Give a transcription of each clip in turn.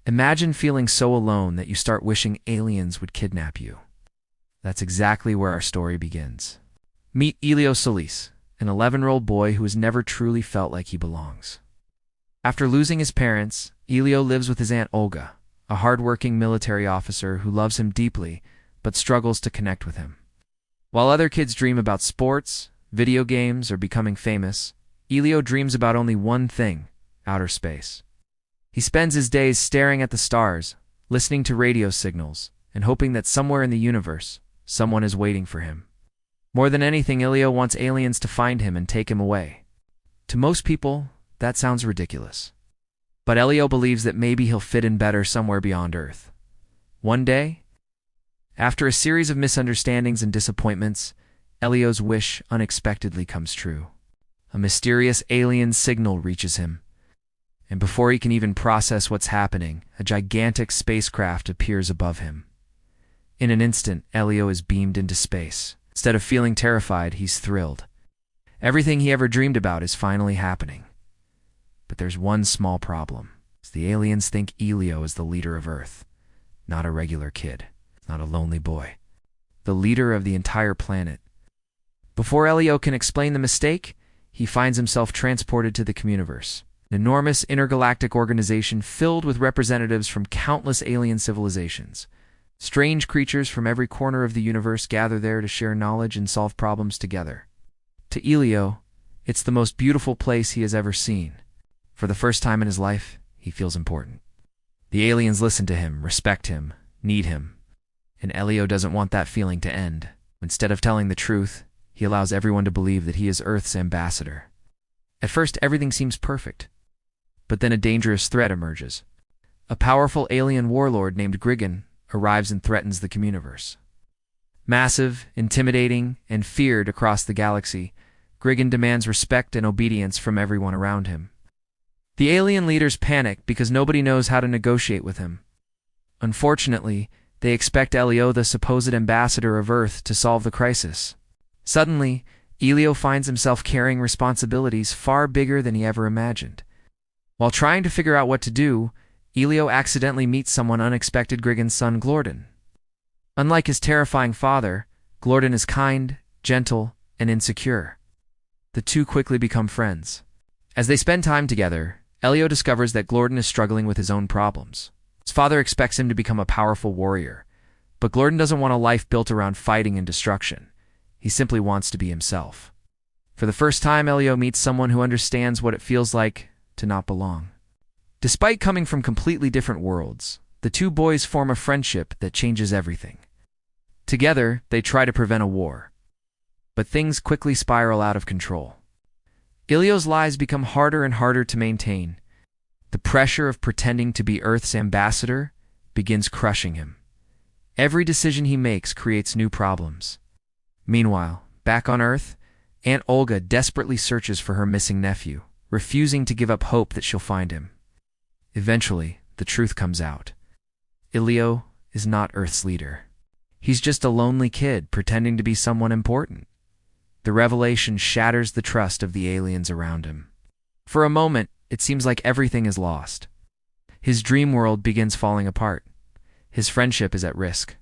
Imagine feeling so alone that you start wishing aliens would kidnap you. That's exactly where our story begins. Meet Elio, an 11-year-old boy who has never truly felt like he belongs. After losing his parents, Elio lives with his aunt Olga, a hard-working military officer who loves him deeply but struggles to connect with him. While other kids dream about sports, video games, or becoming famous, Elio dreams about only one thing: outer space. He spends his days staring at the stars, listening to radio signals, and hoping that somewhere in the universe, someone is waiting for him. More than anything, Elio wants aliens to find him and take him away. To most people, that sounds ridiculous. But Elio believes that maybe he'll fit in better somewhere beyond Earth. One day, after a series of misunderstandings and disappointments, Elio's wish unexpectedly comes true. A mysterious alien signal reaches him, and before he can even process what's happening, a gigantic spacecraft appears above him. In an instant, Elio is beamed into space. Instead of feeling terrified, he's thrilled. Everything he ever dreamed about is finally happening. But there's one small problem. The aliens think Elio is the leader of Earth, not a regular kid, not a lonely boy, the leader of the entire planet. Before Elio can explain the mistake, he finds himself transported to the Communiverse, an enormous intergalactic organization filled with representatives from countless alien civilizations. Strange creatures from every corner of the universe gather there to share knowledge and solve problems together. To Elio, it's the most beautiful place he has ever seen. For the first time in his life, he feels important. The aliens listen to him, respect him, need him. And Elio doesn't want that feeling to end. Instead of telling the truth, he allows everyone to believe that he is Earth's ambassador. At first, everything seems perfect. But then a dangerous threat emerges. A powerful alien warlord named Grigan arrives and threatens the Communiverse. Massive, intimidating, and feared across the galaxy, Grigan demands respect and obedience from everyone around him. The alien leaders panic because nobody knows how to negotiate with him. Unfortunately, they expect Elio, the supposed ambassador of Earth, to solve the crisis. Suddenly, Elio finds himself carrying responsibilities far bigger than he ever imagined. While trying to figure out what to do, Elio accidentally meets someone unexpected: Grigan's son, Glorden. Unlike his terrifying father, Glorden is kind, gentle, and insecure. The two quickly become friends. As they spend time together, Elio discovers that Glorden is struggling with his own problems. His father expects him to become a powerful warrior, but Glorden doesn't want a life built around fighting and destruction. He simply wants to be himself. For the first time, Elio meets someone who understands what it feels like to not belong. Despite coming from completely different worlds, the two boys form a friendship that changes everything. Together, they try to prevent a war. But things quickly spiral out of control. Elio's lies become harder and harder to maintain. The pressure of pretending to be Earth's ambassador begins crushing him. Every decision he makes creates new problems. Meanwhile, back on Earth, Aunt Olga desperately searches for her missing nephew, refusing to give up hope that she'll find him. Eventually, the truth comes out. Elio is not Earth's leader. He's just a lonely kid pretending to be someone important. The revelation shatters the trust of the aliens around him. For a moment, it seems like everything is lost. His dream world begins falling apart. His friendship is at risk.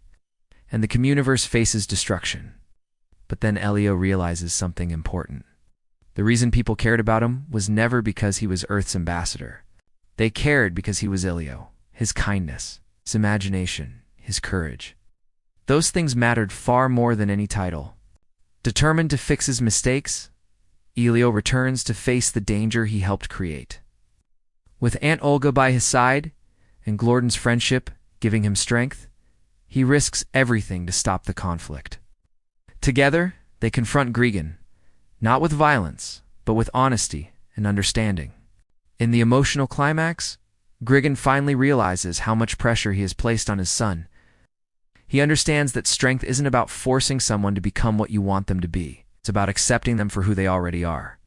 And the Communiverse faces destruction. But then Elio realizes something important. The reason people cared about him was never because he was Earth's ambassador. They cared because he was Elio, his kindness, his imagination, his courage. Those things mattered far more than any title. Determined to fix his mistakes, Elio returns to face the danger he helped create. With Aunt Olga by his side, and Glorden's friendship giving him strength, he risks everything to stop the conflict. Together, they confront Grigan, not with violence, but with honesty and understanding. In the emotional climax, Grigan finally realizes how much pressure he has placed on his son. He understands that strength isn't about forcing someone to become what you want them to be. It's about accepting them for who they already are.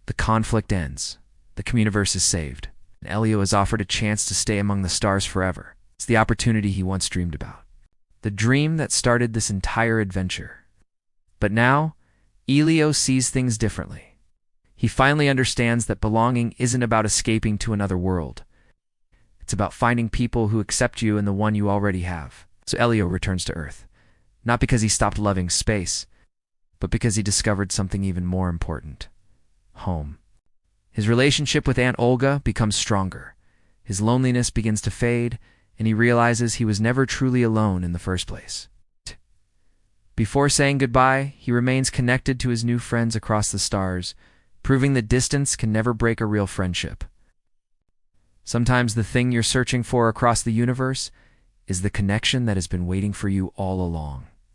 The conflict ends. The Communiverse is saved. And Elio is offered a chance to stay among the stars forever. It's the opportunity he once dreamed about. The dream that started this entire adventure. But now, Elio sees things differently. He finally understands that belonging isn't about escaping to another world. It's about finding people who accept you and the one you already have. So Elio returns to Earth, not because he stopped loving space, but because he discovered something even more important: home. His relationship with Aunt Olga becomes stronger. His loneliness begins to fade, and he realizes he was never truly alone in the first place. Before saying goodbye, he remains connected to his new friends across the stars, proving that distance can never break a real friendship. Sometimes the thing you're searching for across the universe is the connection that has been waiting for you all along.